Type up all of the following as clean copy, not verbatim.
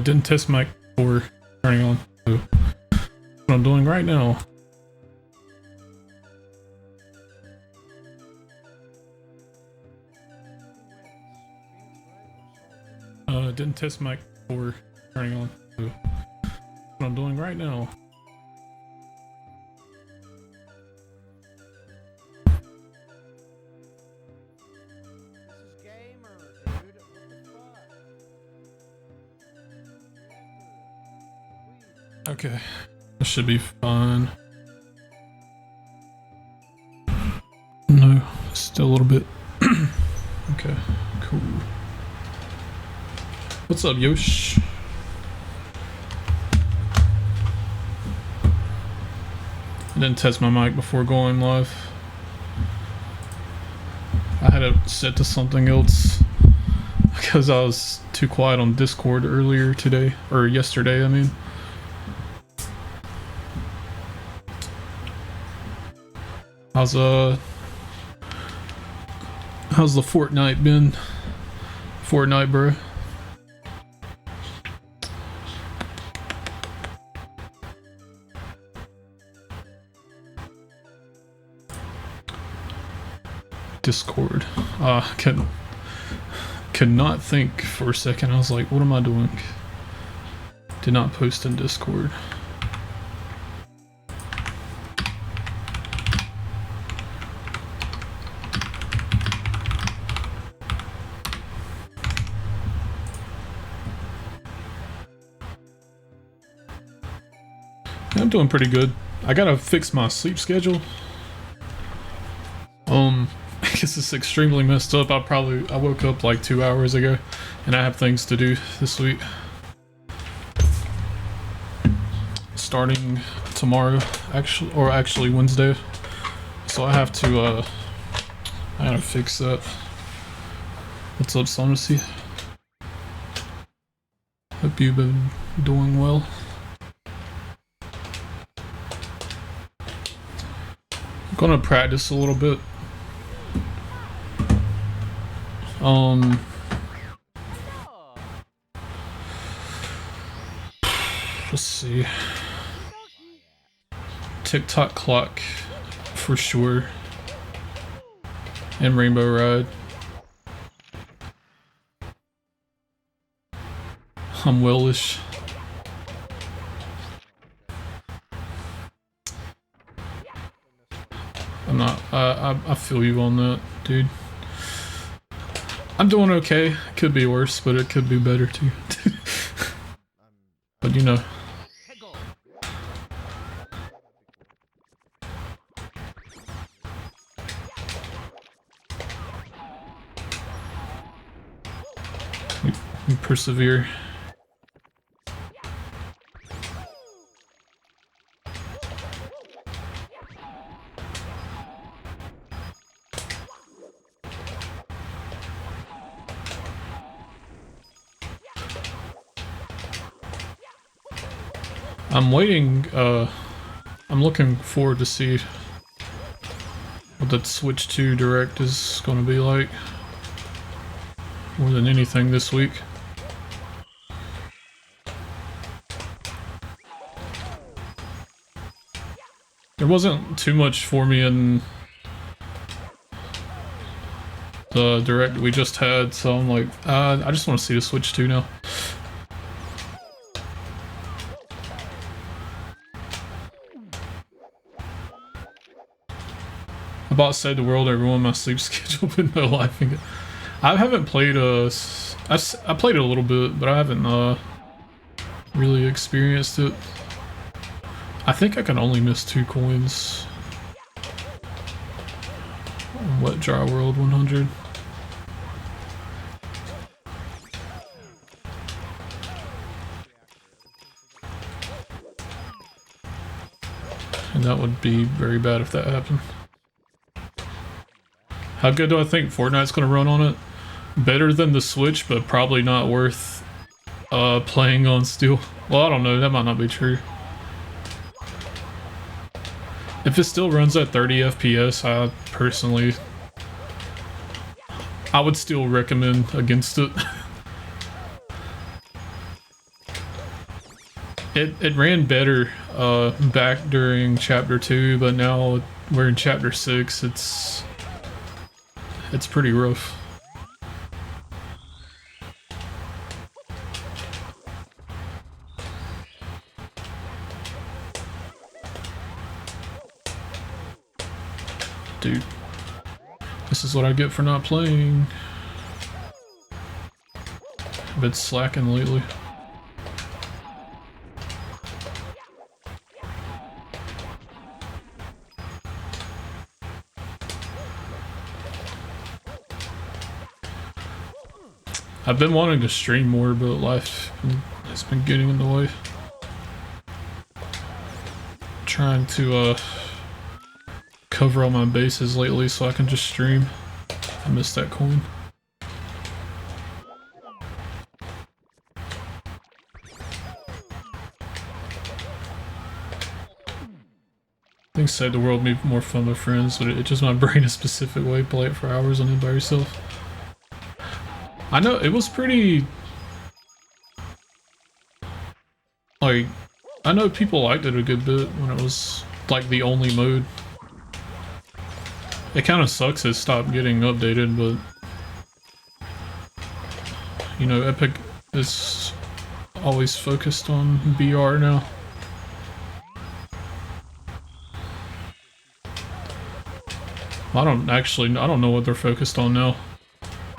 Didn't test mic before turning on. So that's what I'm doing right now. Didn't test mic before turning on. So that's what I'm doing right now. Okay, this should be fine. No, still a little bit. Okay, cool. What's up, Yosh? I didn't test my mic before going live. I had it set to something else because I was too quiet on Discord earlier today, or yesterday, I mean. How's the Fortnite been? Fortnite, bro. Discord. Could not think for a second. I was like, what am I doing? Did not post in Discord. I'm doing pretty good. I gotta fix my sleep schedule. Because it's extremely messed up. I woke up like 2 hours ago, and I have things to do this week. Starting tomorrow, actually Wednesday. So I have to, I gotta fix that. What's up, Sonacy? Hope you've been doing well. I'm gonna practice a little bit. Let's see. TikTok clock for sure. And Rainbow Ride. I'm wellish. I'm not, I feel you on that, dude. I'm doing okay. Could be worse, but it could be better too. But you know. We persevere. I'm waiting, I'm looking forward to see what that Switch 2 Direct is gonna be like. More than anything this week. There wasn't too much for me in the Direct we just had, so I'm like, I just want to see the Switch 2 now. I bought Save the World, everyone, my sleep schedule, but no lifing it. I haven't played I played it a little bit, but I haven't really experienced it. I think I can only miss 2 coins on Wet Dry World 100. And that would be very bad if that happened. How good do I think Fortnite's gonna run on it? Better than the Switch, but probably not worth playing on still. Well, I don't know, that might not be true. If it still runs at 30 FPS, I would still recommend against it. It ran better back during chapter 2, but now we're in chapter 6. It's pretty rough. Dude, this is what I get for not playing. I've been slacking lately. I've been wanting to stream more, but life has been getting in the way. Trying to cover all my bases lately so I can just stream. I missed that coin. Things Save the World would be more fun with friends, but it's just my brain a specific way. Play it for hours on it by yourself. I know, it was pretty... Like, I know people liked it a good bit when it was, like, the only mode. It kind of sucks it stopped getting updated, but... You know, Epic is always focused on BR now. I don't know what they're focused on now.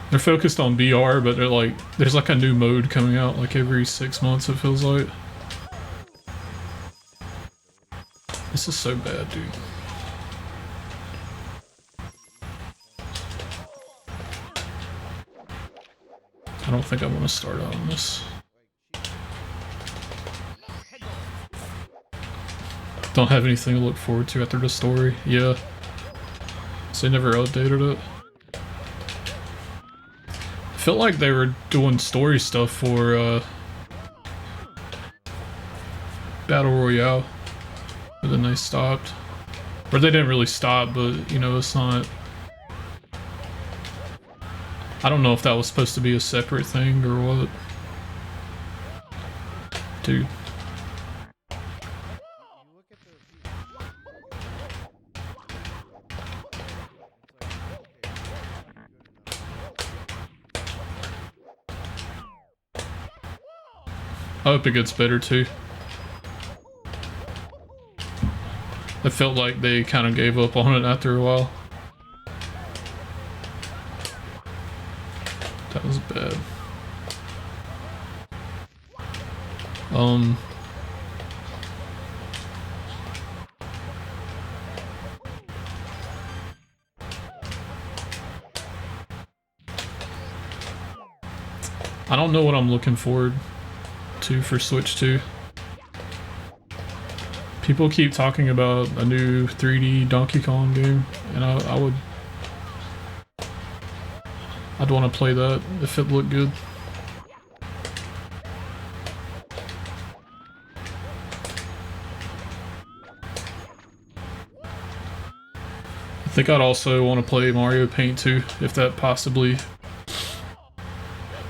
They're focused on BR, but they're like, there's like a new mode coming out like every 6 months, it feels like. This is so bad, dude. I don't think I want to start out on this. Don't have anything to look forward to after the story. Yeah. So they never updated it. I felt like they were doing story stuff for Battle Royale, but then they stopped. Or they didn't really stop, but you know, it's not... I don't know if that was supposed to be a separate thing or what. Dude. I hope it gets better too. I felt like they kind of gave up on it after a while. That was bad. I don't know what I'm looking forward to for Switch 2. People keep talking about a new 3D Donkey Kong game, and I'd want to play that if it looked good. I think I'd also want to play Mario Paint 2 if that possibly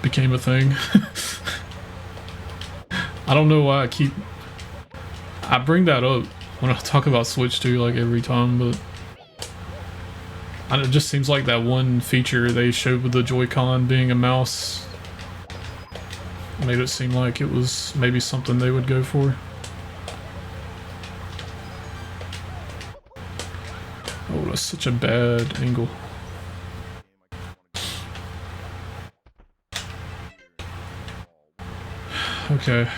became a thing. I don't know why I bring that up when I talk about Switch 2 like every time, but it just seems like that one feature they showed with the Joy-Con being a mouse made it seem like it was maybe something they would go for. Oh, that's such a bad angle. Okay.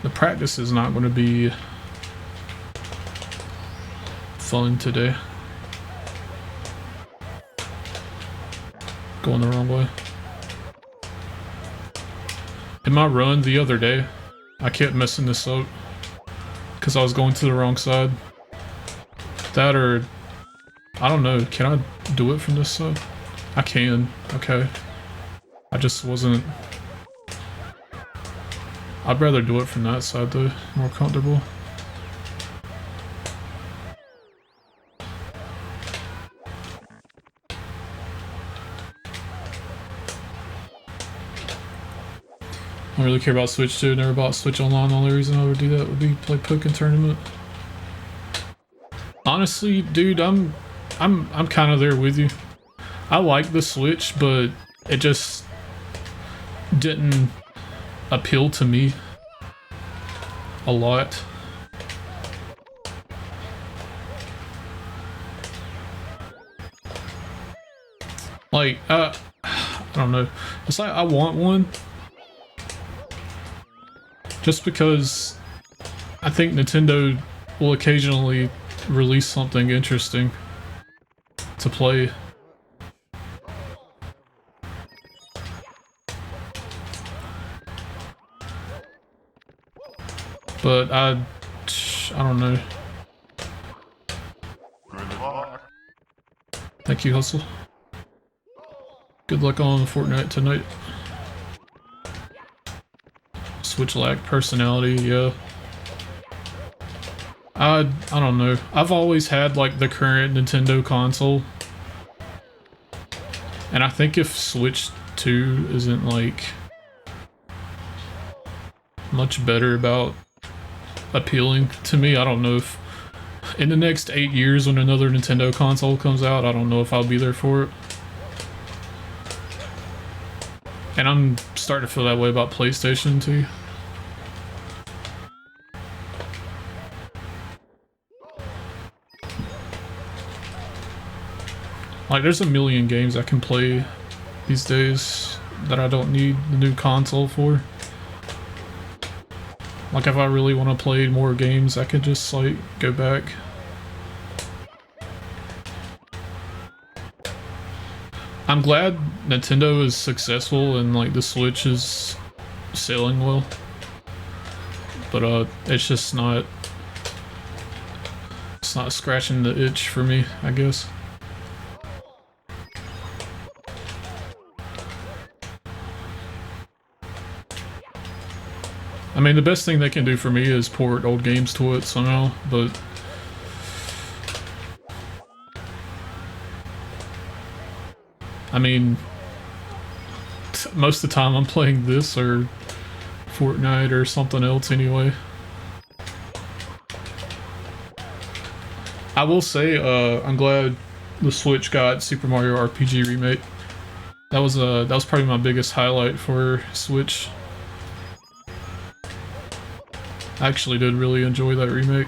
The practice is not going to be fun today. Going the wrong way. In my run the other day, I kept messing this up because I was going to the wrong side. That or... I don't know, can I do it from this side? I can, okay. I just wasn't... I'd rather do it from that side though, more comfortable. don't really care about Switch 2. Never bought Switch Online. The only reason I would do that would be play Pokken Tournament. Honestly, dude, I'm kind of there with you. I like the Switch, but it just didn't appeal to me a lot. Like, I don't know. It's like I want one just because I think Nintendo will occasionally release something interesting to play. But I don't know. Thank you, Hustle. Good luck on Fortnite tonight. Switch lag personality, yeah. I don't know. I've always had like the current Nintendo console. And I think if Switch 2 isn't like much better about appealing to me, I don't know if in the next 8 years when another Nintendo console comes out, I don't know if I'll be there for it. And I'm starting to feel that way about PlayStation too. Like, there's a million games I can play these days that I don't need the new console for. Like, if I really want to play more games, I could just, like, go back. I'm glad Nintendo is successful and, like, the Switch is selling well. But, it's just not... It's not scratching the itch for me, I guess. I mean, the best thing they can do for me is port old games to it somehow, but... I mean... most of the time I'm playing this or Fortnite or something else anyway. I will say, I'm glad the Switch got Super Mario RPG Remake. That was probably my biggest highlight for Switch. I actually did really enjoy that remake.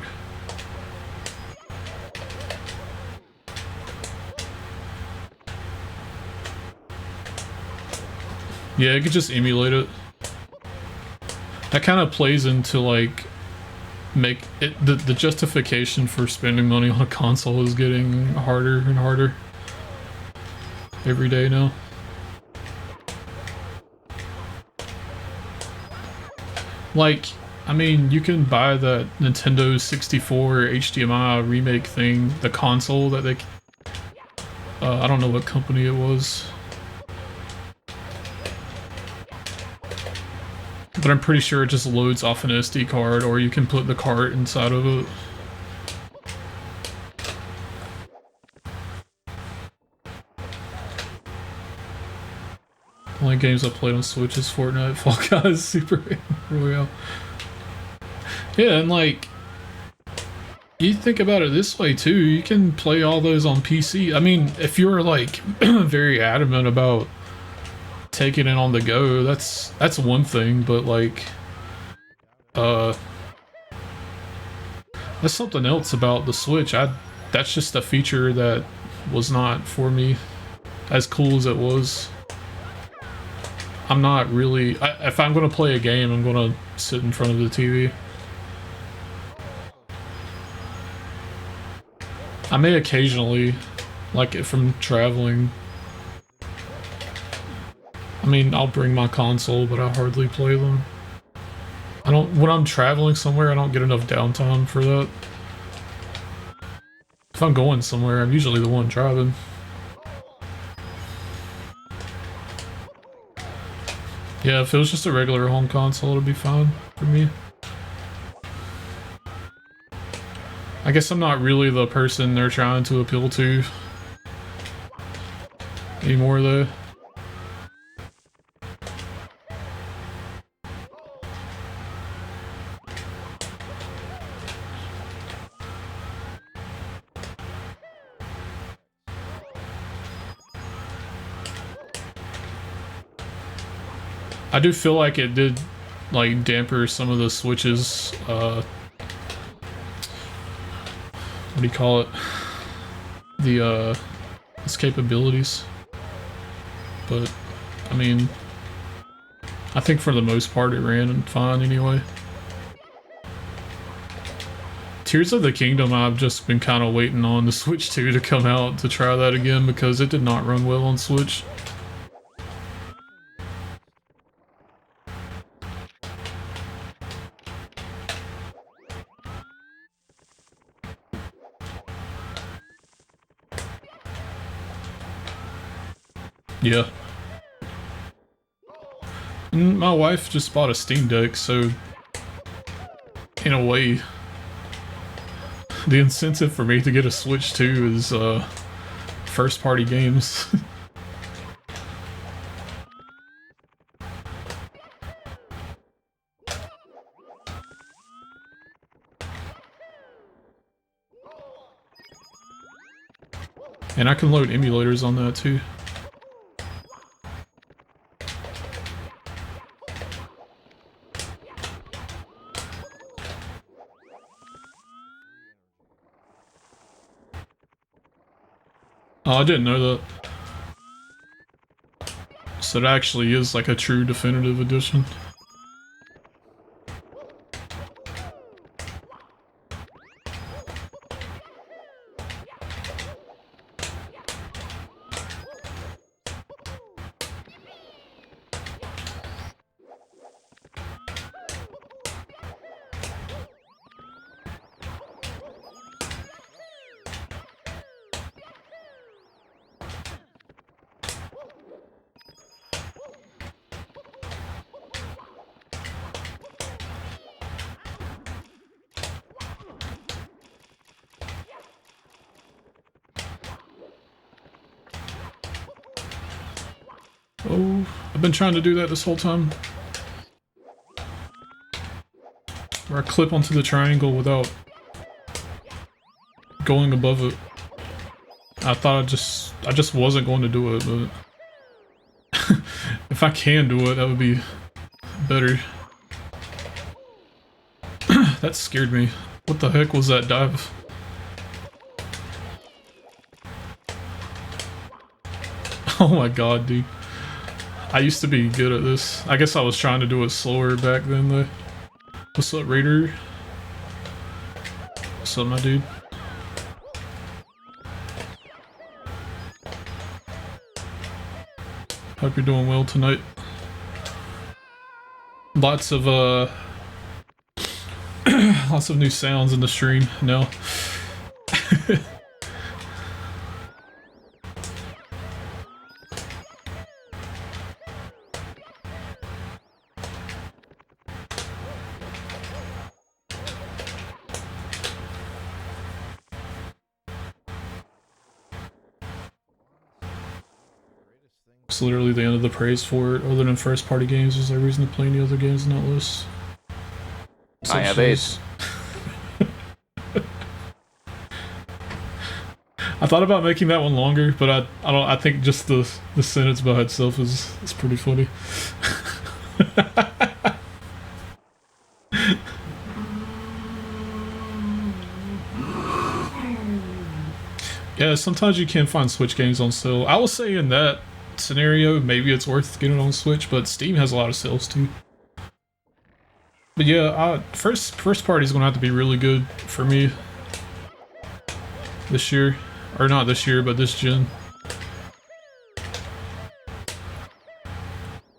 Yeah, you could just emulate it. That kind of plays into like make it the justification for spending money on a console is getting harder and harder every day now. Like, I mean, you can buy that Nintendo 64 HDMI remake thing, the console that they... I don't know what company it was. But I'm pretty sure it just loads off an SD card, or you can put the cart inside of it. The only games I played on Switch is Fortnite, Fall Guys, Super Royale. Yeah, and like, you think about it this way too, you can play all those on PC. I mean, if you're like very adamant about taking it on the go, that's one thing, but like, that's something else about the Switch. That's just a feature that was not for me, as cool as it was. I'm not really, if I'm gonna play a game, I'm gonna sit in front of the TV. I may occasionally, like if I'm traveling. I mean, I'll bring my console, but I hardly play them. When I'm traveling somewhere, I don't get enough downtime for that. If I'm going somewhere, I'm usually the one driving. Yeah, if it was just a regular home console, it'd be fine for me. I guess I'm not really the person they're trying to appeal to anymore, though. I do feel like it did like damper some of the Switch's what do you call it? The its capabilities. But I mean, I think for the most part it ran fine anyway. Tears of the Kingdom, I've just been kind of waiting on the Switch 2 to come out to try that again because it did not run well on Switch. Yeah. And my wife just bought a Steam Deck, so in a way, the incentive for me to get a Switch 2 is first party games. And I can load emulators on that too. Oh, I didn't know that. So it actually is like a true definitive edition. Oh, I've been trying to do that this whole time. Where I clip onto the triangle without going above it. I thought I just wasn't going to do it, but if I can do it, that would be better. That scared me. What the heck was that dive? Oh my god, dude. I used to be good at this. I guess I was trying to do it slower back then though. What's up, Raider? What's up, my dude? Hope you're doing well tonight. Lots of lots of new sounds in the stream now. It's literally the end of the praise for it. Other than first party games, is there reason to play any other games in that list? I have Ace. I thought about making that one longer, but I think just the sentence by itself is pretty funny. Yeah, sometimes you can find Switch games on sale. I will say in that scenario, maybe it's worth getting it on Switch, but Steam has a lot of sales too. But yeah, first party is gonna have to be really good for me this year, or not this year, but this gen.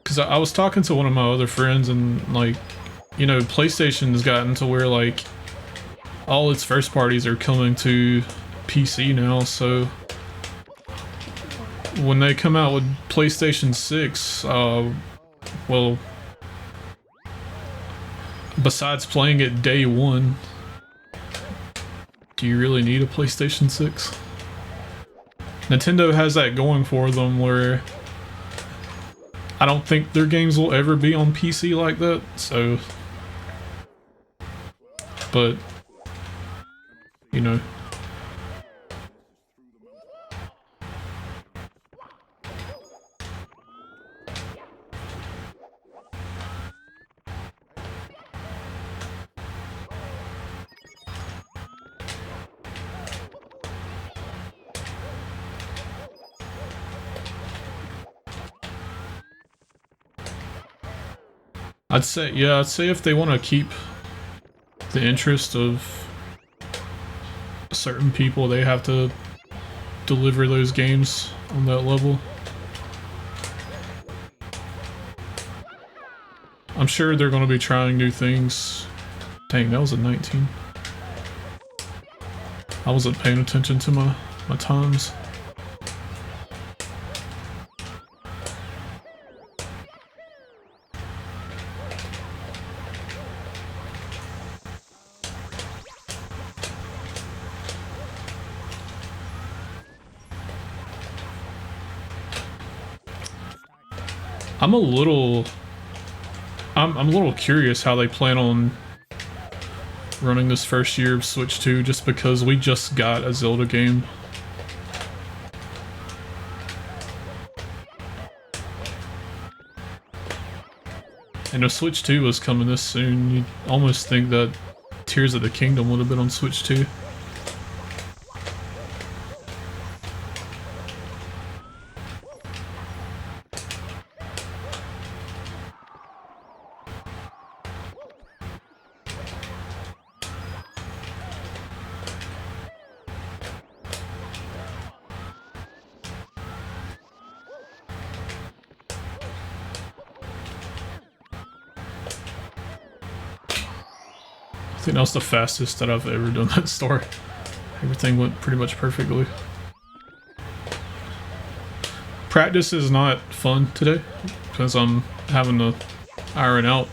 Because I was talking to one of my other friends, and like, you know, PlayStation's gotten to where like all its first parties are coming to PC now, so when they come out with PlayStation 6, well, besides playing it day one, do you really need a PlayStation 6? Nintendo has that going for them where I don't think their games will ever be on PC like that, so... But, you know... I'd say, yeah, I'd say if they want to keep the interest of certain people, they have to deliver those games on that level. I'm sure they're going to be trying new things. Dang, that was a 19. I wasn't paying attention to my times. I'm a little curious how they plan on running this first year of Switch 2, just because we just got a Zelda game. And if Switch 2 was coming this soon, you'd almost think that Tears of the Kingdom would have been on Switch 2. I think that was the fastest that I've ever done that story. Everything went pretty much perfectly. Practice is not fun today because I'm having to iron out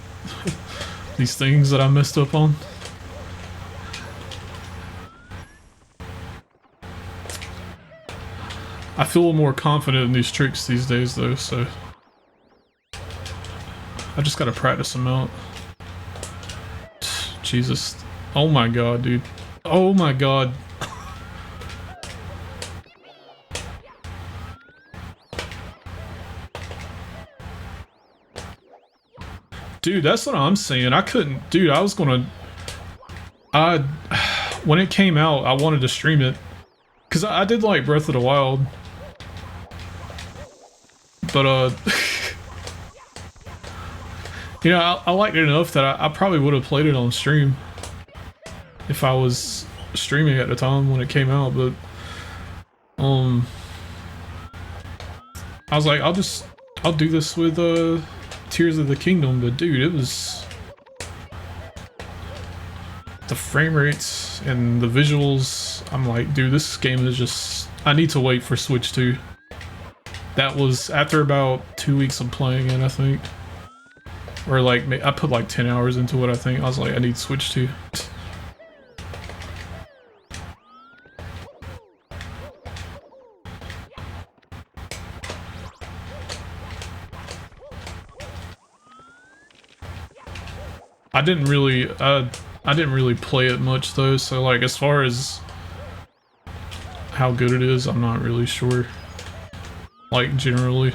these things that I messed up on. I feel more confident in these tricks these days though, so I just gotta practice them out. Jesus. Oh my god, dude. Oh my god. Dude, that's what I'm saying. I couldn't... Dude, I was gonna... when it came out, I wanted to stream it. Because I did like Breath of the Wild. But, you know, I liked it enough that I probably would have played it on stream if I was streaming at the time when it came out, but I was like, I'll do this with Tears of the Kingdom, but dude, it was the frame rates and the visuals. I'm like, dude, this game is just, I need to wait for Switch 2. That was after about 2 weeks of playing it, I think. Or like, I put like 10 hours into it, I think. I was like, I need Switch 2. I didn't really play it much though, so like as far as how good it is, I'm not really sure. Like generally.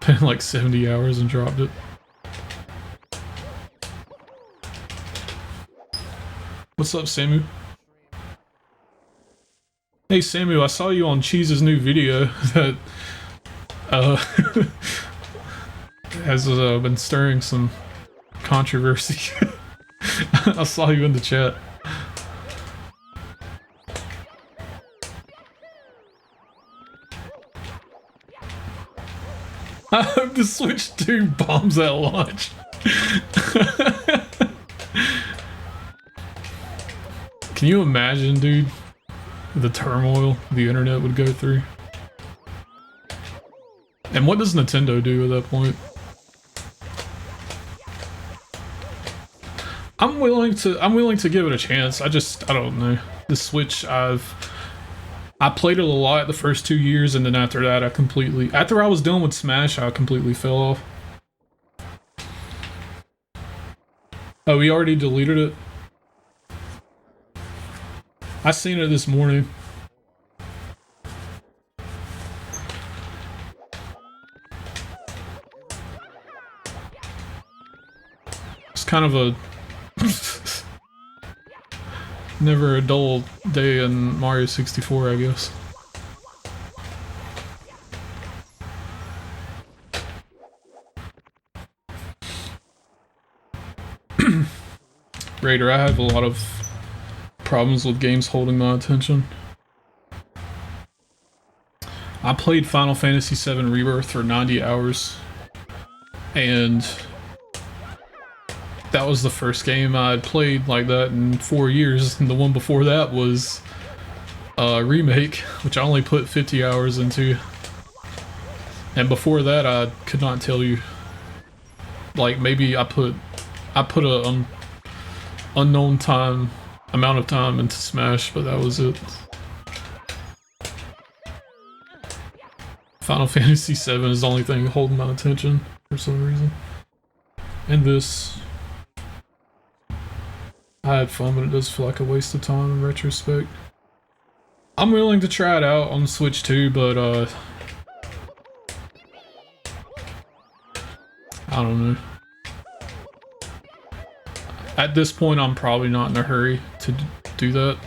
Put in like 70 hours and dropped it. What's up, Samu? Hey Samu, I saw you on Cheese's new video that has been stirring some controversy. I saw you in the chat. I hope the Switch 2 bombs at launch. Can you imagine, dude, the turmoil the internet would go through? And what does Nintendo do at that point? I'm willing to give it a chance. I don't know. The Switch, I played it a lot the first 2 years, and then after that after I was done with Smash, I completely fell off. Oh, we already deleted it? I seen it this morning. It's kind of a never a dull day in Mario 64, I guess. Raider, I have a lot of problems with games holding my attention. I played Final Fantasy VII Rebirth for 90 hours, and that was the first game I had played like that in 4 years, and the one before that was a remake, which I only put 50 hours into. And before that, I could not tell you. Like, maybe I put a unknown amount of time into Smash, but that was it. Final Fantasy VII is the only thing holding my attention for some reason. And this, I had fun, but it does feel like a waste of time in retrospect. I'm willing to try it out on Switch too, but I don't know. At this point, I'm probably not in a hurry to do that.